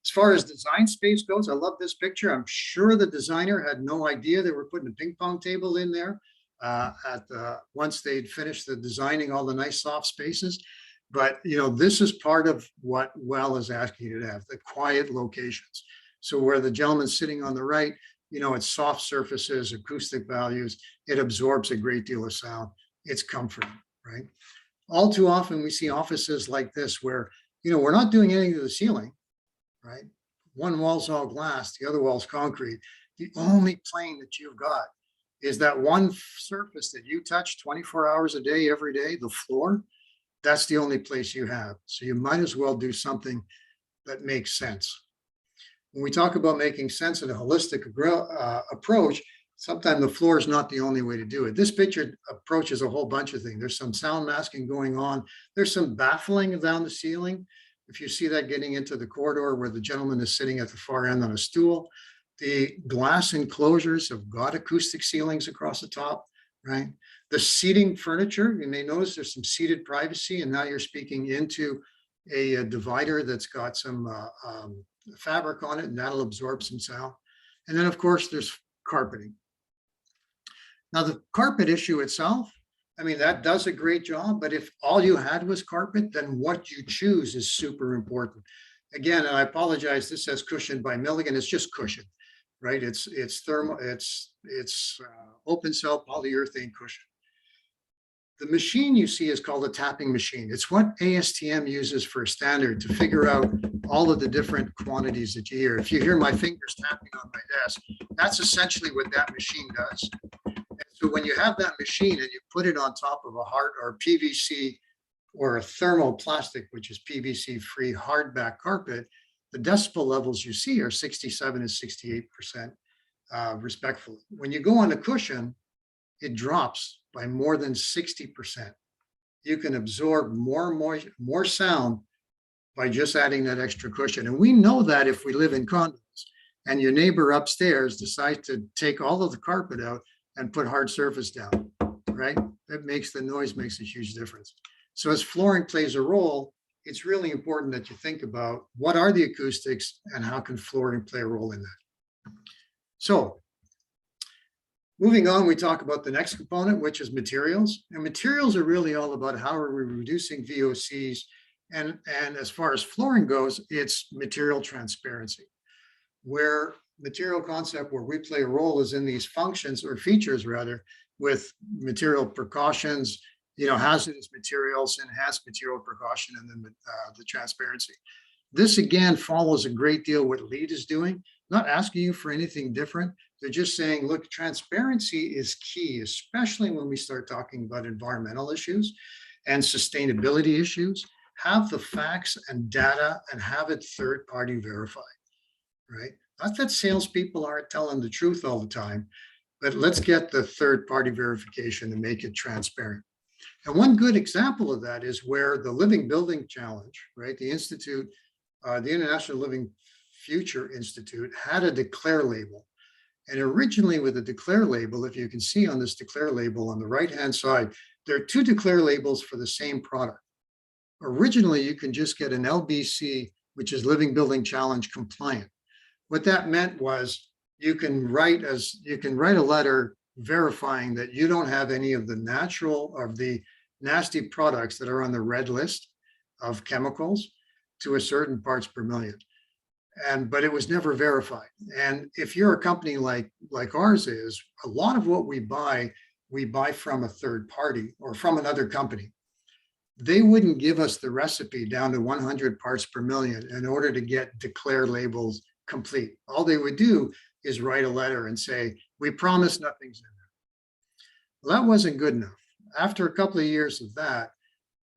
As far as design space goes, I love this picture. I'm sure the designer had no idea they were putting a ping pong table in there once they'd finished the designing all the nice soft spaces. But, this is part of what Well is asking you to have, the quiet locations. So where the gentleman's sitting on the right, it's soft surfaces, acoustic values. It absorbs a great deal of sound. It's comforting, right? All too often we see offices like this where, we're not doing anything to the ceiling, right? One wall's all glass, the other wall's concrete. The only plane that you've got is that one surface that you touch 24 hours a day, every day, the floor. That's the only place you have. So you might as well do something that makes sense. When we talk about making sense in a holistic approach, sometimes the floor is not the only way to do it. This picture approaches a whole bunch of things. There's some sound masking going on. There's some baffling down the ceiling. If you see that getting into the corridor where the gentleman is sitting at the far end on a stool, the glass enclosures have got acoustic ceilings across the top, right? The seating furniture, you may notice there's some seated privacy, and now you're speaking into a divider that's got some fabric on it, and that'll absorb some sound. And then, of course, there's carpeting. Now, the carpet issue itself, that does a great job, but if all you had was carpet, then what you choose is super important. Again, and I apologize, this says cushioned by Milliken. It's just cushion, right? It's thermal, it's open cell polyurethane cushion. The machine you see is called a tapping machine. It's what ASTM uses for a standard to figure out all of the different quantities that you hear. If you hear my fingers tapping on my desk, that's essentially what that machine does. And so when you have that machine and you put it on top of a hard or PVC or a thermoplastic, which is PVC-free hardback carpet, the decibel levels you see are 67 and 68% respectfully. When you go on a cushion, it drops by more than 60%. You can absorb more sound by just adding that extra cushion. And we know that if we live in condos and your neighbor upstairs decides to take all of the carpet out and put hard surface down, right? That makes the noise makes a huge difference. So as flooring plays a role, it's really important that you think about what are the acoustics and how can flooring play a role in that. So moving on, we talk about the next component, which is materials. And materials are really all about how are we reducing VOCs. And as far as flooring goes, it's material transparency, where material concept where we play a role is in these functions or features rather with material precautions, hazardous materials, enhanced material precaution, and then the transparency. This again follows a great deal what LEED is doing, not asking you for anything different. They're just saying, look, transparency is key, especially when we start talking about environmental issues and sustainability issues. Have the facts and data and have it third-party verified, right? Not that salespeople aren't telling the truth all the time, but let's get the third-party verification and make it transparent. And one good example of that is where the Living Building Challenge, right? The Institute, the International Living Future Institute had a declare label. And originally with the declare label, if you can see on this declare label on the right-hand side, there are two declare labels for the same product. Originally, you can just get an LBC, which is Living Building Challenge compliant. What that meant was you can write a letter verifying that you don't have any of the nasty products that are on the red list of chemicals to a certain parts per million. But it was never verified. And if you're a company like ours is, a lot of what we buy from a third party or from another company. They wouldn't give us the recipe down to 100 parts per million in order to get declare labels complete. All they would do is write a letter and say, we promise nothing's in there. Well, that wasn't good enough. After a couple of years of that,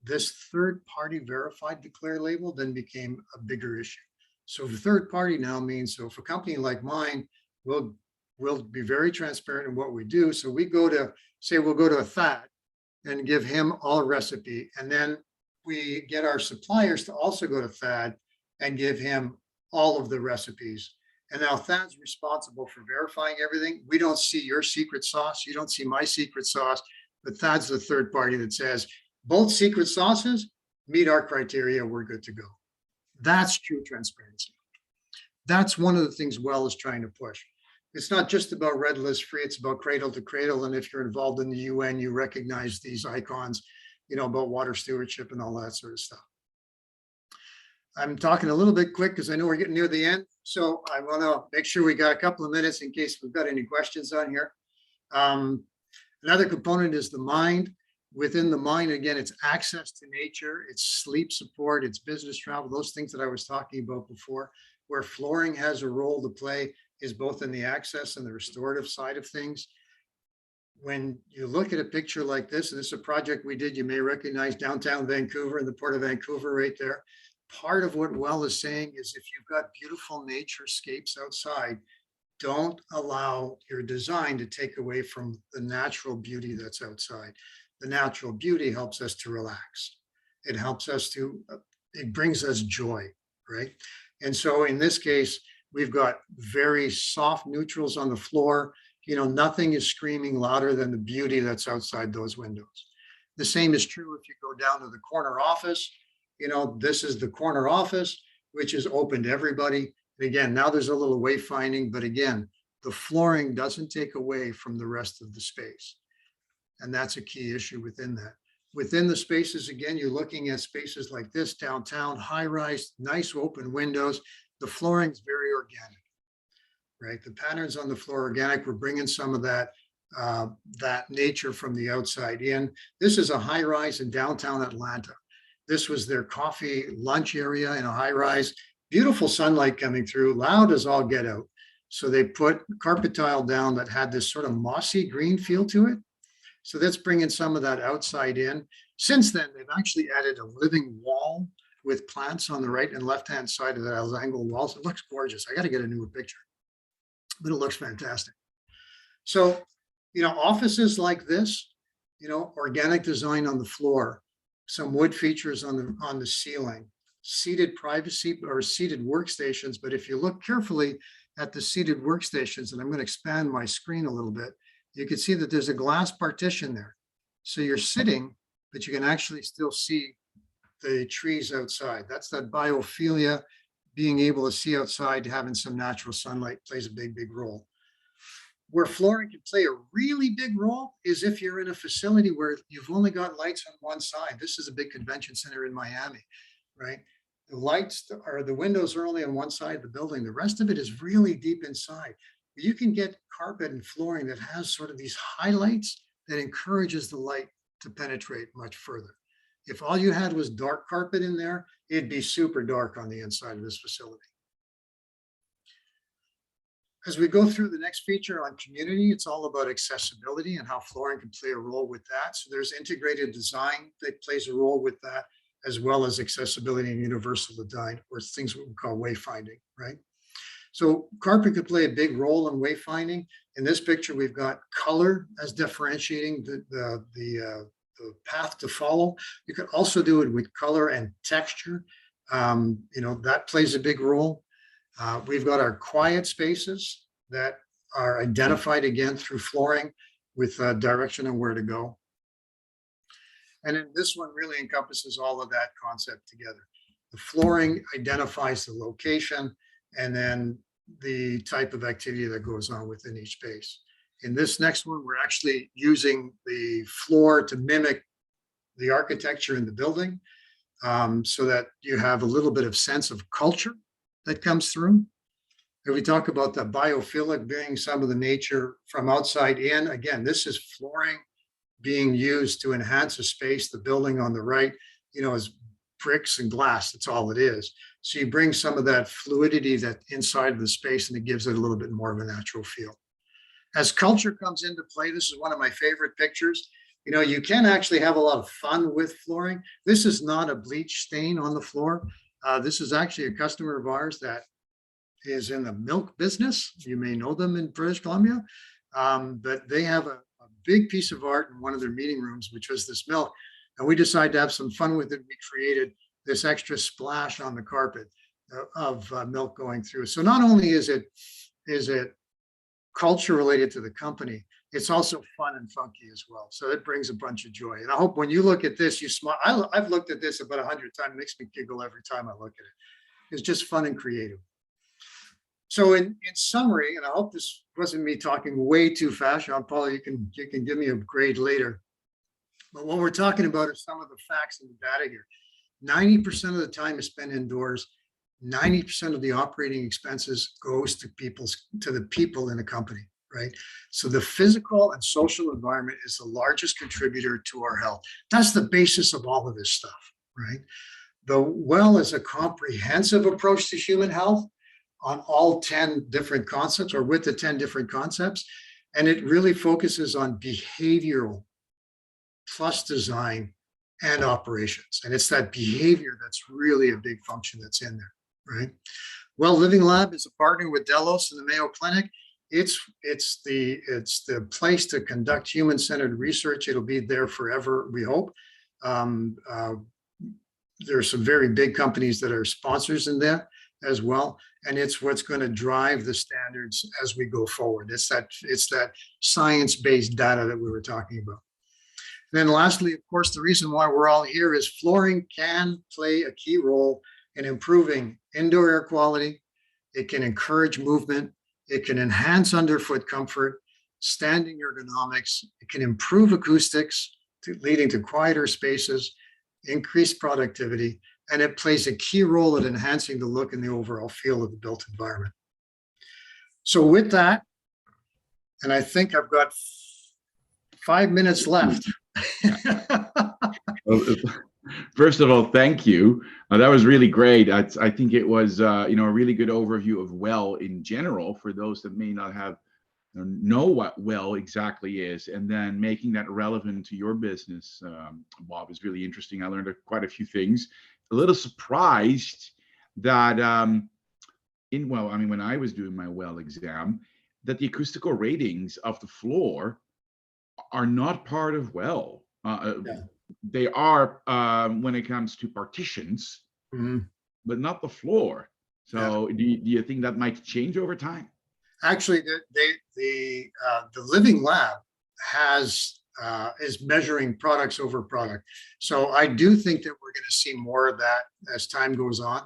this third-party verified declare label then became a bigger issue. So the third party now means, so if a company like mine, we'll be very transparent in what we do. So we go to, say we'll go to a THAD and give him all a recipe. And then we get our suppliers to also go to THAD and give him all of the recipes. And now THAD's responsible for verifying everything. We don't see your secret sauce. You don't see my secret sauce, but THAD's the third party that says both secret sauces meet our criteria. We're good to go. That's true transparency. That's one of the things Well is trying to push. It's not just about red list free, it's about cradle to cradle. And if you're involved in the UN, you recognize these icons, about water stewardship and all that sort of stuff. I'm talking a little bit quick because I know we're getting near the end. So I want to make sure we got a couple of minutes in case we've got any questions on here. Another component is the mind. Within the mind, again, it's access to nature, it's sleep support, it's business travel, those things that I was talking about before, where flooring has a role to play is both in the access and the restorative side of things. When you look at a picture like this, and this is a project we did, you may recognize downtown Vancouver and the Port of Vancouver right there. Part of what Well is saying is if you've got beautiful nature scapes outside, don't allow your design to take away from the natural beauty that's outside. The natural beauty helps us to relax. It helps us to, it brings us joy, right? And so in this case, we've got very soft neutrals on the floor. Nothing is screaming louder than the beauty that's outside those windows. The same is true if you go down to the corner office. This is the corner office, which is open to everybody. And again, now there's a little wayfinding, but again, the flooring doesn't take away from the rest of the space. And that's a key issue within that. Within the spaces, again, you're looking at spaces like this downtown, high rise, nice open windows. The flooring is very organic, right? The patterns on the floor are organic. We're bringing some of that nature from the outside in. This is a high rise in downtown Atlanta. This was their coffee lunch area in a high rise. Beautiful sunlight coming through, loud as all get out. So they put carpet tile down that had this sort of mossy green feel to it. So that's bringing some of that outside in. Since then, they've actually added a living wall with plants on the right and left-hand side of that angled walls. It looks gorgeous. I got to get a newer picture, but it looks fantastic. So, offices like this, organic design on the floor, some wood features on the ceiling, seated privacy or seated workstations. But if you look carefully at the seated workstations, and I'm going to expand my screen a little bit, you can see that there's a glass partition there. So you're sitting, but you can actually still see the trees outside. That's that biophilia, being able to see outside, having some natural sunlight plays a big, big role. Where flooring can play a really big role is if you're in a facility where you've only got lights on one side. This is a big convention center in Miami, right? The windows are only on one side of the building. The rest of it is really deep inside. You can get carpet and flooring that has sort of these highlights that encourages the light to penetrate much further. If all you had was dark carpet in there, it'd be super dark on the inside of this facility. As we go through the next feature on community, it's all about accessibility and how flooring can play a role with that. So there's integrated design that plays a role with that, as well as accessibility and universal design, or things we call wayfinding, right? So carpet could play a big role in wayfinding. In this picture, we've got color as differentiating the path to follow. You can also do it with color and texture. That plays a big role. We've got our quiet spaces that are identified again through flooring with direction on where to go. And then this one really encompasses all of that concept together. The flooring identifies the location and then the type of activity that goes on within each space. In this next one, we're actually using the floor to mimic the architecture in the building, so that you have a little bit of sense of culture that comes through. If we talk about the biophilic being some of the nature from outside in, again, this is flooring being used to enhance a space. The building on the right, is bricks and glass. That's all it is. So you bring some of that fluidity that inside of the space, and it gives it a little bit more of a natural feel. As culture comes into play, this is one of my favorite pictures. You can actually have a lot of fun with flooring. This is not a bleach stain on the floor. This is actually a customer of ours that is in the milk business. You may know them in British Columbia, but they have a big piece of art in one of their meeting rooms, which was this milk. And we decided to have some fun with it. We created this extra splash on the carpet of milk going through. So not only is it culture related to the company, it's also fun and funky as well. So it brings a bunch of joy. And I hope when you look at this, you smile. I've looked at this about 100 times. It makes me giggle every time I look at it. It's just fun and creative. So in summary, and I hope this wasn't me talking way too fast, Jean-Paul, you can give me a grade later. But what we're talking about are some of the facts and the data here. 90% of the time is spent indoors. 90% of the operating expenses goes to the people in a company, right? So the physical and social environment is the largest contributor to our health. That's the basis of all of this stuff, right? The well is a comprehensive approach to human health on all 10 different concepts, or with the 10 different concepts. And it really focuses on behavioral plus design and operations. And it's that behavior that's really a big function that's in there, right? Well, Living Lab is a partner with Delos and the Mayo Clinic. It's the place to conduct human-centered research. It'll be there forever, we hope. There are some very big companies that are sponsors in that as well. And it's what's going to drive the standards as we go forward. It's that science-based data that we were talking about. And then lastly, of course, the reason why we're all here is flooring can play a key role in improving indoor air quality. It can encourage movement. It can enhance underfoot comfort, standing ergonomics. It can improve acoustics, leading to quieter spaces, increased productivity, and it plays a key role in enhancing the look and the overall feel of the built environment. So with that, and I think I've got 5 minutes left. Well, first of all, thank you. That was really great. I think it was, a really good overview of WELL in general for those that may not have know what WELL exactly is, and then making that relevant to your business, Bob, is really interesting. I learned quite a few things. A little surprised that when I was doing my WELL exam, that the acoustical ratings of the floor are not part of WELL. They are when it comes to partitions, but not the floor. So do you think that might change over time? Actually, the Living Lab is measuring products over product. So I do think that we're going to see more of that as time goes on.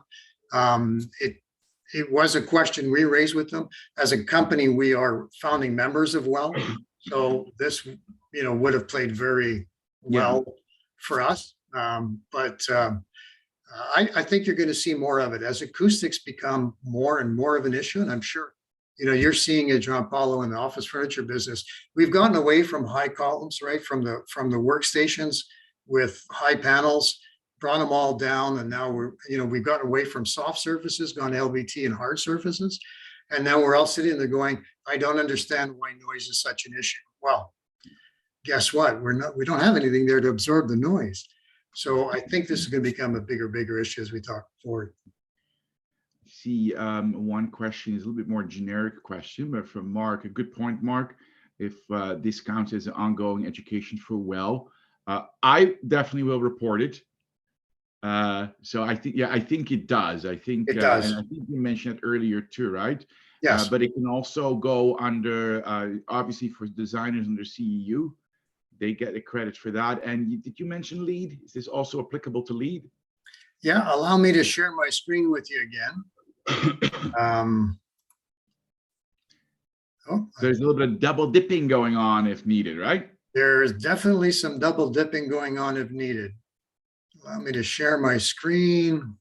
It was a question we raised with them. As a company, we are founding members of WELL. So this, would have played very well for us. But I think you're going to see more of it as acoustics become more and more of an issue. And I'm sure, you're seeing it, Jean-Paul, in the office furniture business. We've gotten away from high columns, right? From the workstations with high panels, brought them all down. And now we've gotten away from soft surfaces, gone LVT and hard surfaces. And now we're all sitting there going, I don't understand why noise is such an issue. Well, guess what? We don't have anything there to absorb the noise. So I think this is going to become a bigger issue as we talk forward. See, one question is a little bit more generic question, but from Mark, a good point, Mark. If this counts as an ongoing education for WELL, I definitely will report it. So I think, yeah, I think it does. I think, It and does. I think you mentioned it earlier too, right? Yes. But it can also go under, obviously for designers under CEU, they get a credit for that. And did you mention lead? Is this also applicable to lead? Yeah. Allow me to share my screen with you again. Oh, There's a little bit of double dipping going on if needed, right? there's definitely some double dipping going on if needed. Allow me to share my screen.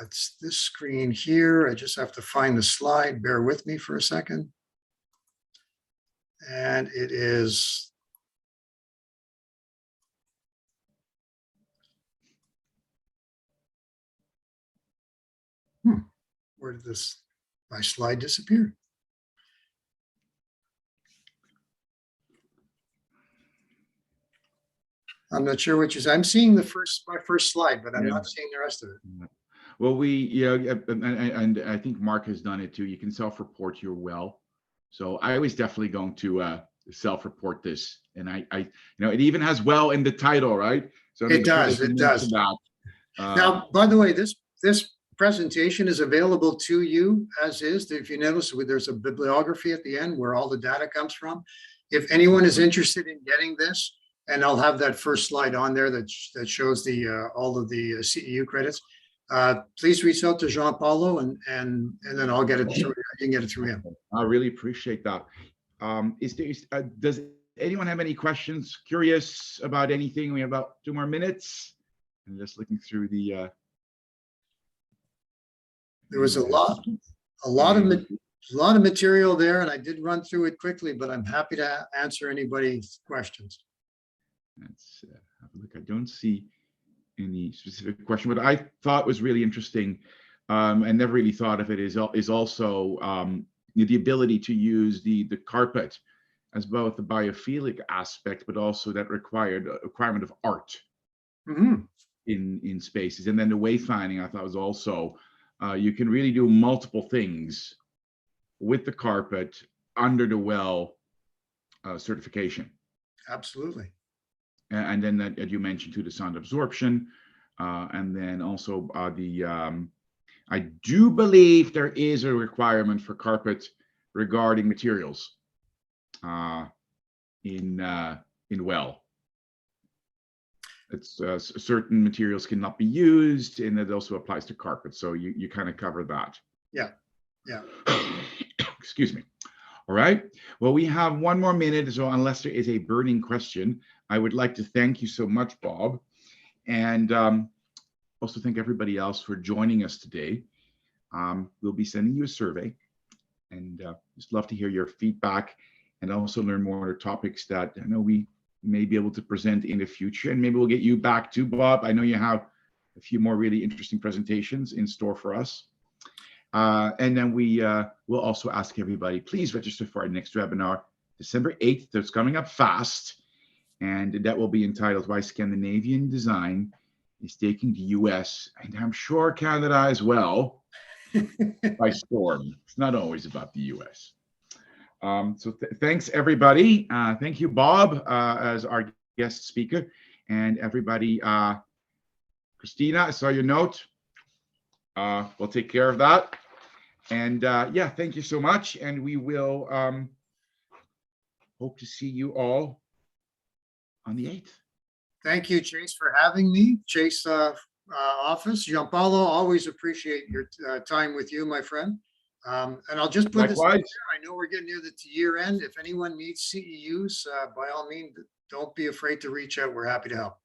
It's this screen here. I just have to find the slide. Bear with me for a second. And it is. Where did my slide disappear? I'm not sure which is. I'm seeing my first slide, but I'm not seeing the rest of it. Well, and I think Mark has done it too. You can self-report your well. So I was definitely going to self-report this, and it even has well in the title, right? So it does. It does. Now, by the way, this presentation is available to you as is. If you notice, there's a bibliography at the end where all the data comes from. If anyone is interested in getting this, and I'll have that first slide on there that shows all of the CEU credits. Please reach out to Jean Paulo, and then I'll get it through. I can get it through him. I really appreciate that. Does anyone have any questions? Curious about anything? We have about 2 more minutes. I'm just looking through the. There was a lot of material there, and I did run through it quickly, but I'm happy to answer anybody's questions. Let's have a look. I don't see any specific question, but I thought was really interesting, and never really thought of it, is also the ability to use the carpet as both the biophilic aspect, but also that requirement of art in spaces. And then the wayfinding, I thought, was also you can really do multiple things with the carpet under the well certification. Absolutely. And then that, as you mentioned, to the sound absorption, and then also I do believe there is a requirement for carpet regarding materials in well. It's certain materials cannot be used, and it also applies to carpet. So you kind of cover that. Yeah. Yeah. Excuse me. All right. Well, we have 1 more minute, so unless there is a burning question, I would like to thank you so much, Bob, and also thank everybody else for joining us today. We'll be sending you a survey, and just love to hear your feedback and also learn more on topics that I know we may be able to present in the future. And maybe we'll get you back too, Bob. I know you have a few more really interesting presentations in store for us. And then we will also ask everybody, please register for our next webinar, December 8th. That's coming up fast. And that will be entitled Why Scandinavian Design is Taking the US, and I'm sure Canada as well, by storm. It's not always about the US. So thanks, everybody. Thank you, Bob, as our guest speaker. And everybody, Christina, I saw your note. We'll take care of that. And yeah, thank you so much. And we will hope to see you all on the 8th. Thank you, Chase, for having me. Chase office. Gianpaolo, always appreciate your time with you, my friend. And I'll just put this out there. I know we're getting near the year end. If anyone needs CEUs, by all means, don't be afraid to reach out. We're happy to help.